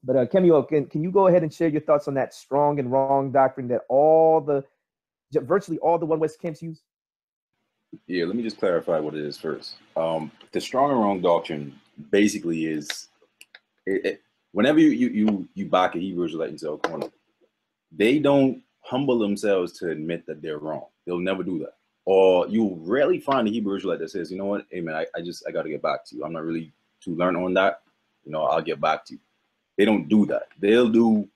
But Kemuel, can you go ahead and share your thoughts on that strong and wrong doctrine that virtually all the One West camps use? Yeah, let me just clarify what it is first. The strong and wrong doctrine basically is, whenever you back a Hebrew Israelite into a corner, they don't humble themselves to admit that they're wrong. They'll never do that. Or you rarely find a Hebrew Israelite that says, you know what, hey man, I got to get back to you. I'm not really too learned on that. You know, I'll get back to you. They don't do that. They'll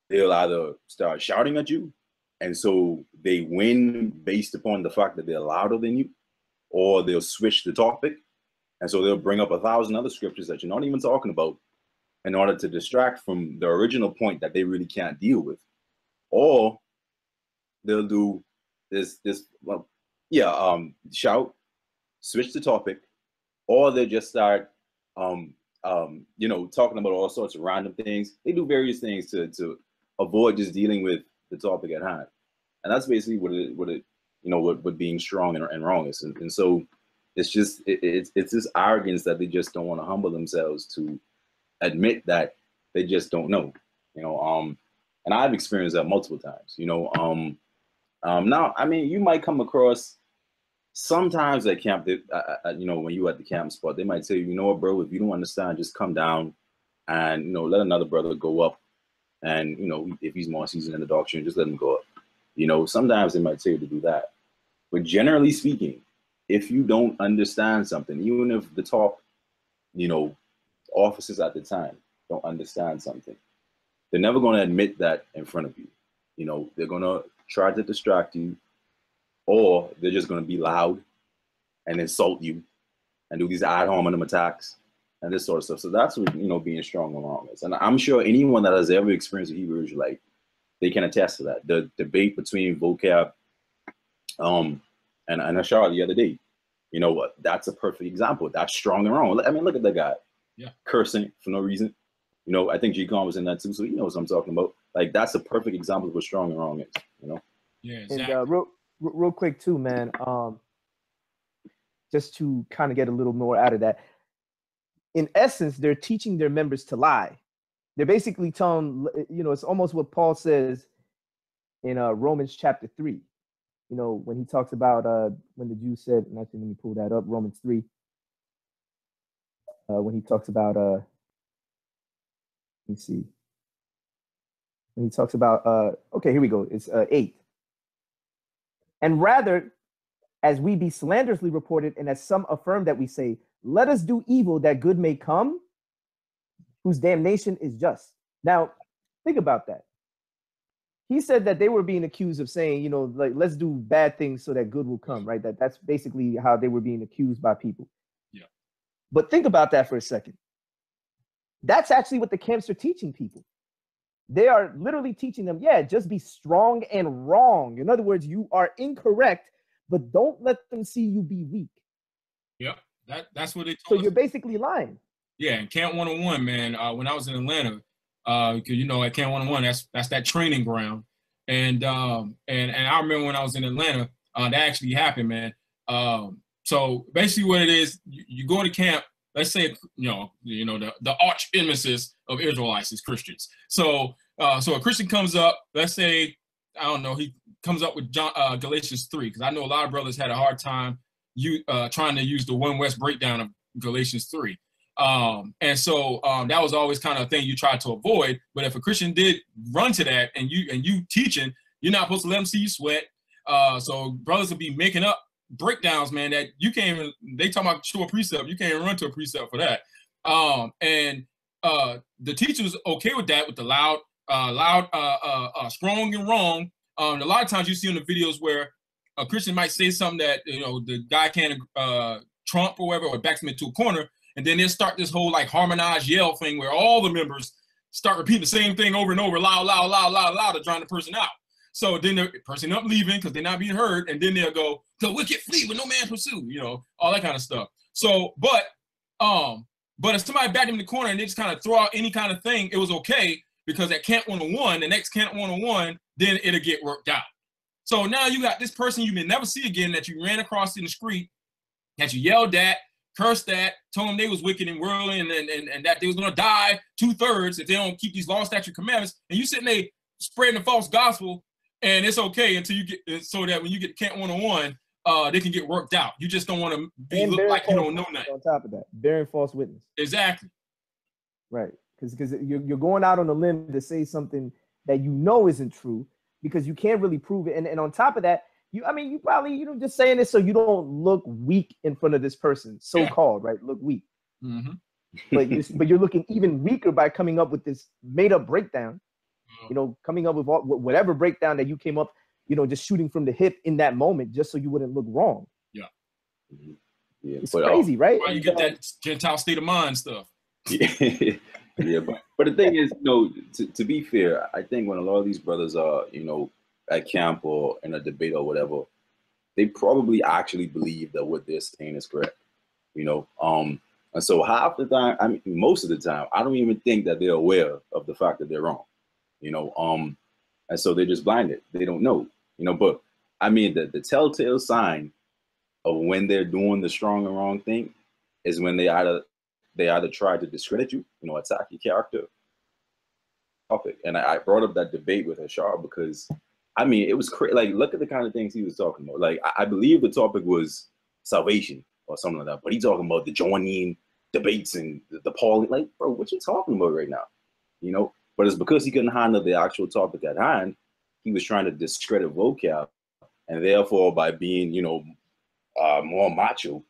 either start shouting at you, and so they win based upon the fact that they're louder than you, or they'll switch the topic. And so they'll bring up 1,000 other scriptures that you're not even talking about in order to distract from the original point that they really can't deal with. Or they'll do shout, switch the topic, or they'll just start talking about all sorts of random things. They do various things to avoid just dealing with the topic at hand. And that's basically what being strong and wrong is. And so it's just it's this arrogance that they just don't want to humble themselves to admit that they just don't know. And I've experienced that multiple times. Now, I mean, you might come across sometimes at camp that when you at the camp spot, they might say, you know what, bro, if you don't understand, just come down and let another brother go up. And if he's more seasoned in the doctrine, just let him go up. Sometimes they might tell you to do that. But generally speaking, if you don't understand something, even if the top, officers at the time don't understand something, they're never going to admit that in front of you. They're going to try to distract you, or they're just going to be loud and insult you and do these ad hominem attacks and this sort of stuff. So that's what, being strong and wrong is. And I'm sure anyone that has ever experienced a Hebrew Israelite, they can attest to that. The debate between vocab and Ashar the other day, that's a perfect example. That's strong and wrong. I mean, look at that guy. Yeah. Cursing for no reason. I think G-Con was in that too, so he knows what I'm talking about. Like, that's a perfect example of what strong and wrong is, Yeah, exactly. And real quick too, man, just to kind of get a little more out of that. In essence, they're teaching their members to lie. They're basically telling, it's almost what Paul says in Romans chapter 3. When he talks about when the Jews said, and actually let me pull that up, Romans 3. When he talks about let me see. When he talks about okay, here we go. It's 8. And rather, as we be slanderously reported, and as some affirm that we say, let us do evil that good may come, whose damnation is just. Now, think about that. He said that they were being accused of saying, like, let's do bad things so that good will come, right? That's basically how they were being accused by people. Yeah. But think about that for a second. That's actually what the camps are teaching people. They are literally teaching them, just be strong and wrong. In other words, you are incorrect, but don't let them see you be weak. Yep, that's what they told us. So you're basically lying. Yeah, and Camp 101, man, when I was in Atlanta, because, at Camp 101, that's that training ground. And I remember when I was in Atlanta, that actually happened, man. So basically what it is, you go to camp, let's say, the arch nemesis of Israelites is Christians. So a Christian comes up, let's say, I don't know, he comes up with Galatians 3, because I know a lot of brothers had a hard time trying to use the One West breakdown of Galatians 3. And so that was always kind of a thing you try to avoid. But if a Christian did run to that and you teaching, you're not supposed to let them see you sweat. So brothers will be making up breakdowns, man, that you can't even, they talk about show a precept, you can't even run to a precept for that. And the teacher was okay with that, with the loud, strong and wrong. A lot of times you see in the videos where a Christian might say something that, the guy can't trump or whatever, or backs him into a corner. And then they'll start this whole like harmonized yell thing where all the members start repeating the same thing over and over, loud, to drown the person out. So then the person up leaving because they're not being heard, and then they'll go, the wicked flee when no man pursue, all that kind of stuff. So, but if somebody backed them in the corner and they just kind of throw out any kind of thing, it was okay, because at Camp 101, the next Camp 101, then it'll get worked out. So now you got this person you may never see again that you ran across in the street, that you yelled at, cursed that, told them they was wicked and worldly, and that they was gonna die 2/3 if they don't keep these law, statute, commandments. And you sitting there spreading the false gospel, and it's okay until you get, so that when you get Camp 101, they can get worked out. You just don't want to be look like you don't know nothing. On top of that, bearing false witness. Exactly. Right, because you're going out on a limb to say something that you know isn't true because you can't really prove it. And on top of that, you probably just saying this so you don't look weak in front of this person, so-called, right? Look weak. Mm-hmm. But you're looking even weaker by coming up with this made-up breakdown. Coming up with whatever breakdown that you came up, just shooting from the hip in that moment, just so you wouldn't look wrong. Yeah. Yeah, it's crazy, right? Why you get that Gentile state of mind stuff? Yeah, yeah, but the thing is, to be fair, I think when a lot of these brothers are, at camp or in a debate or whatever, they probably actually believe that what they're saying is correct, and so half the time, I mean, most of the time, I don't even think that they're aware of the fact that they're wrong, and so they're just blinded. They don't know, but I mean, the telltale sign of when they're doing the strong and wrong thing is when they either try to discredit you, attack your character. And I brought up that debate with Hashar because, I mean, it was crazy. Like, look at the kind of things he was talking about. Like, I believe the topic was salvation or something like that, but he's talking about the joining debates and the Paul. Like, bro, what you talking about right now? But it's because he couldn't handle the actual topic at hand. He was trying to discredit vocab, and therefore, by being, more macho,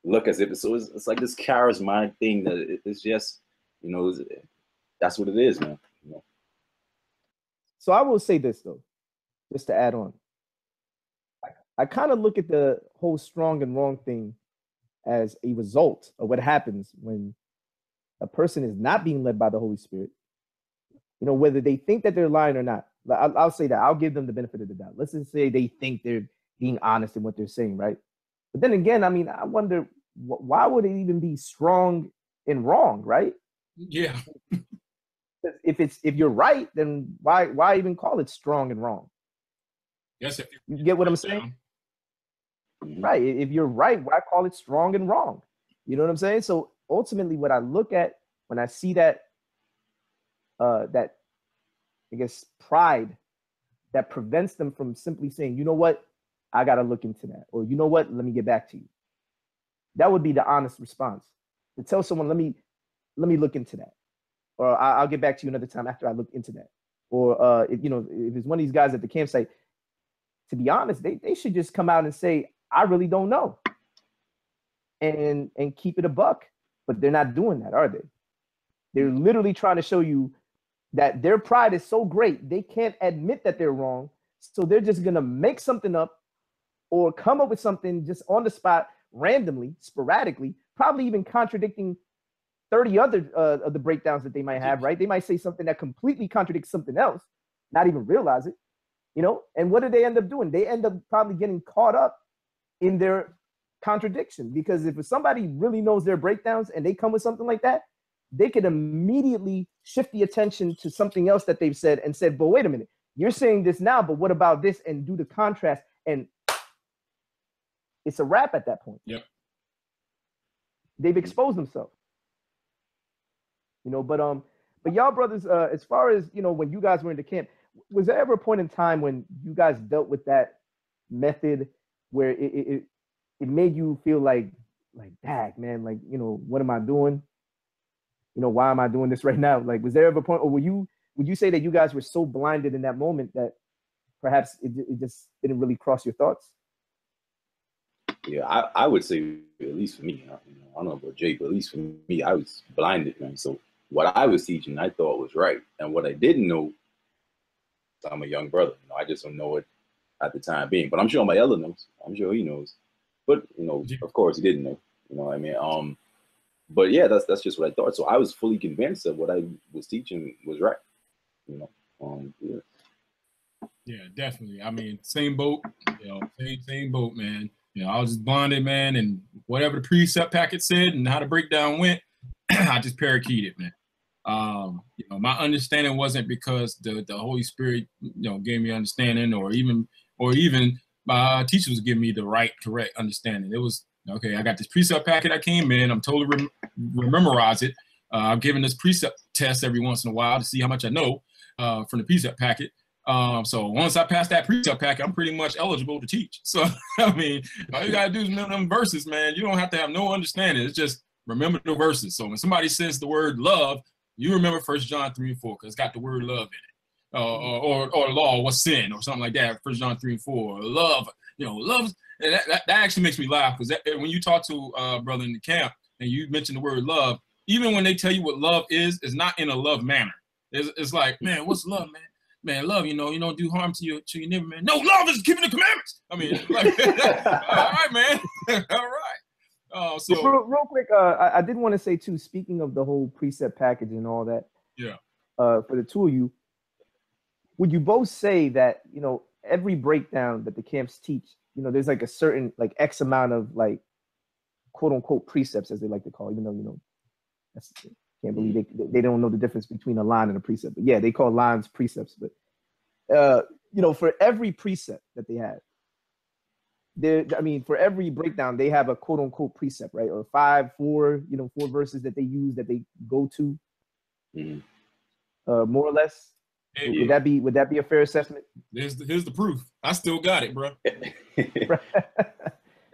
look as if it's like this charismatic thing that it's just, that's what it is, man. So I will say this though, just to add on. I kind of look at the whole strong and wrong thing as a result of what happens when a person is not being led by the Holy Spirit. Whether they think that they're lying or not. I'll say that. I'll give them the benefit of the doubt. Let's just say they think they're being honest in what they're saying, right? But then again, I mean, I wonder, why would it even be strong and wrong, right? Yeah. If you're right, then why even call it strong and wrong? Yes, if you get what I'm saying? Right. If you're right, why call it strong and wrong? You know what I'm saying? So ultimately, what I look at when I see that I guess pride that prevents them from simply saying, you know what, I got to look into that, or you know what, let me get back to you. That would be the honest response, to tell someone, let me look into that, or I'll get back to you another time after I look into that. Or if it's one of these guys at the campsite, to be honest, they should just come out and say, I really don't know, and keep it a buck. But they're not doing that, are they? They're literally trying to show you that their pride is so great they can't admit that they're wrong, so they're just gonna make something up or come up with something just on the spot, randomly, sporadically, probably even contradicting 30 other of the breakdowns that they might have, right? They might say something that completely contradicts something else, not even realize it, And what do they end up doing? They end up probably getting caught up in their contradiction, because if somebody really knows their breakdowns and they come with something like that, they could immediately shift the attention to something else that they've said and said, but wait a minute, you're saying this now, but what about this? And do the contrast, and it's a wrap at that point. Yep. They've exposed themselves. But y'all brothers, as far as, when you guys were in the camp, was there ever a point in time when you guys dealt with that method where it made you feel like, dag, man, what am I doing? Why am I doing this right now? Like, was there ever a point, or would you say that you guys were so blinded in that moment that perhaps it just didn't really cross your thoughts? Yeah, I would say, at least for me, I don't know about Jay, but at least for me, I was blinded, man. So what I was teaching, I thought was right. And what I didn't know, I'm a young brother, I just don't know it at the time being. But I'm sure my elder knows. I'm sure he knows. But, of course he didn't know. What I mean? But yeah, that's just what I thought. So I was fully convinced that what I was teaching was right. Yeah. Yeah, definitely. I mean, same boat, same boat, man. I was just blinded, man, and whatever the precept packet said and how the breakdown went, I just parakeeted, man. My understanding wasn't because the Holy Spirit, gave me understanding, or even my teachers gave me the correct understanding. It was Okay, I got this precept packet I came in. I'm totally memorize it. I'm giving this precept test every once in a while to see how much I know from the precept packet. So once I pass that precept packet, I'm pretty much eligible to teach. So, I mean, all you got to do is remember them verses, man. You don't have to have no understanding. It's just remember the verses. So when somebody says the word love, you remember 1 John 3 and 4 because it's got the word love in it. Or law was sin or something like that. 1 John 3 and 4. Love, love. And that actually makes me laugh because when you talk to a brother in the camp and you mention the word love, even when they tell you what love is, it's not in a love manner. It's like, man, what's love, man? Man, love, you don't do harm to your neighbor, man. No, love is keeping the commandments. I mean, like, all right, man. All right. So real quick, I did want to say too, speaking of the whole precept package and all that, yeah. For the two of you, would you both say that, every breakdown that the camps teach, there's like a certain like X amount of like quote unquote precepts, as they like to call, even though, that's, can't believe they don't know the difference between a line and a precept. But yeah, they call lines precepts. But for every precept that they have, for every breakdown, they have a quote unquote precept, right? Or 4 verses that they use that they go to, more or less. Would that be a fair assessment? Here's the proof. I still got it, bro.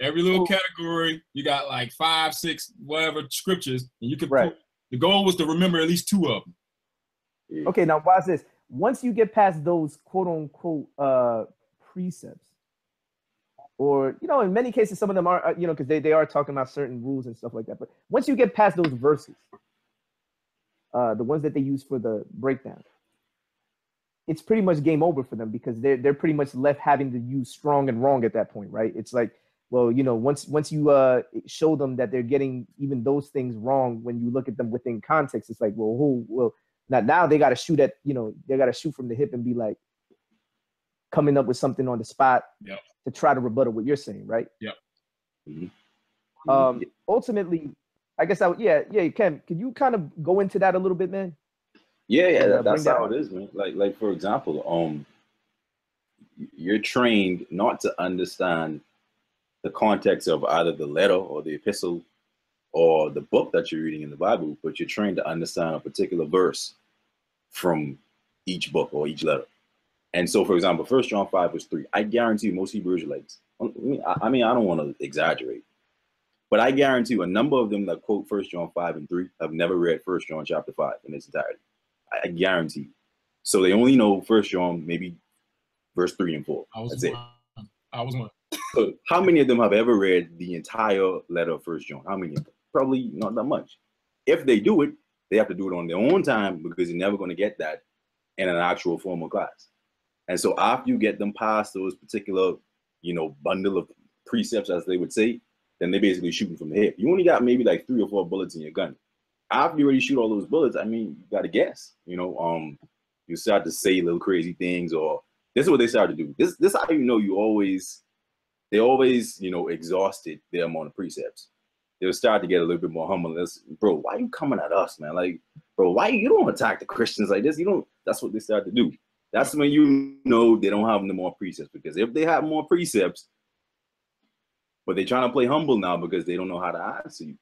Every little category, you got like 5, 6, whatever scriptures, and you could. Right. The goal was to remember at least 2 of them. Okay, now watch this. Once you get past those quote unquote precepts, or in many cases some of them are because they are talking about certain rules and stuff like that. But once you get past those verses, the ones that they use for the breakdown, it's pretty much game over for them because they're pretty much left having to use strong and wrong at that point, right? It's like, well, once you show them that they're getting even those things wrong, when you look at them within context, it's like, well, now they got to shoot at, they got to shoot from the hip and be like coming up with something on the spot to try to rebuttal what you're saying, right? Mm-hmm. Ultimately, I guess Ken, could you kind of go into that a little bit, man? Yeah, that's how it is, man. Like for example, you're trained not to understand the context of either the letter or the epistle or the book that you're reading in the Bible, but you're trained to understand a particular verse from each book or each letter. And so, for example, 1 John 5 verse 3, I guarantee you most Hebrew Israelites, I don't want to exaggerate, but I guarantee you a number of them that quote 1 John 5 and 3 have never read 1 John chapter 5 in its entirety. I guarantee you. So they only know 1 John, maybe verse 3 and 4. That's it. I was one. So how many of them have ever read the entire letter of 1 John? How many of them? Probably not that much. If they do it, they have to do it on their own time because they're never going to get that in an actual formal class. And so after you get them past those particular, bundle of precepts, as they would say, then they're basically shooting from the hip. You only got maybe like 3 or 4 bullets in your gun. After you already shoot all those bullets, you got to guess, you start to say little crazy things, or this is what they start to do. This is how they always, exhausted their amount of precepts. They'll start to get a little bit more humble. Bro, why are you coming at us, man? Like, bro, why you don't attack the Christians like this? That's what they start to do. That's when they don't have no more precepts, because if they have more precepts, but they're trying to play humble now because they don't know how to answer you.